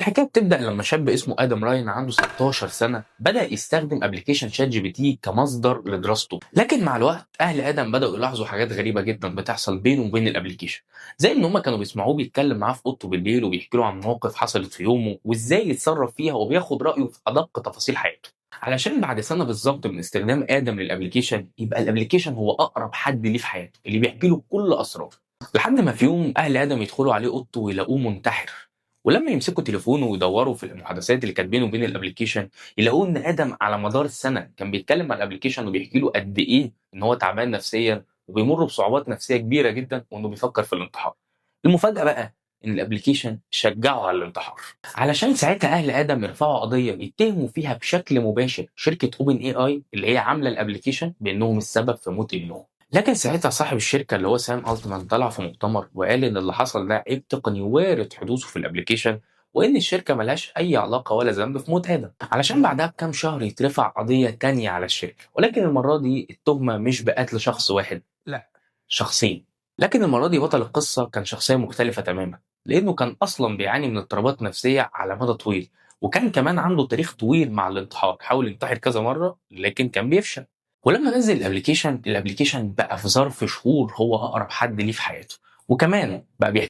الحكايه بتبدا لما شاب اسمه ادم راين عنده 16 سنه بدا يستخدم ابلكيشن شات جي بي تي كمصدر لدراسته، لكن مع الوقت اهل ادم بداوا يلاحظوا حاجات غريبه جدا بتحصل بينه وبين الابلكيشن، زي ان هم كانوا بيسمعوه بيتكلم معاه في اوضته بالليل وبيحكي له عن مواقف حصلت في يومه وازاي يتصرف فيها وبياخد رايه في ادق تفاصيل حياته. علشان بعد سنه بالظبط من استخدام ادم للابلكيشن يبقى الابلكيشن هو اقرب حد ليه في حياته اللي بيحكي له كل اسراره. لحد ما في يوم اهل ادم يدخلوا عليه اوضته ويلاقوه منتحر، ولما يمسكوا تليفونه ويدوروا في المحادثات اللي كانت بينه وبين الابلكيشن يلاقوا ان ادم على مدار السنه كان بيتكلم مع الابلكيشن وبيحكي له قد ايه ان هو تعبان نفسيا وبيمر بصعوبات نفسيه كبيره جدا وانه بيفكر في الانتحار. المفاجاه بقى ان الابلكيشن شجعه على الانتحار، علشان ساعتها اهل ادم يرفعوا قضيه يتهموا فيها بشكل مباشر شركه اوبن اي اي اللي هي عامله الابلكيشن بانهم السبب في موت ابنهم. لكن ساعتها صاحب الشركه اللي هو سام التمان طلع في مؤتمر وقال ان اللي حصل ده عيب تقني وارد حدوثه في الابلكيشن، وان الشركه ملهاش اي علاقه ولا ذنب في موت ادم، علشان بعدها بكام شهر يترفع قضيه تانية على الشركه، ولكن المره دي التهمه مش بقتل شخص واحد، لا، شخصين. لكن المره دي بطل القصه كان شخصيه مختلفه تماما، لانه كان اصلا بيعاني من اضطرابات نفسيه على مدى طويل، وكان كمان عنده تاريخ طويل مع الانتحار، حاول ينتحر كذا مره لكن كان بيفشل. ولما نزل الابلكيشن بقى في ظرف شهور هو اقرب حد ليه في حياته، وكمان بقى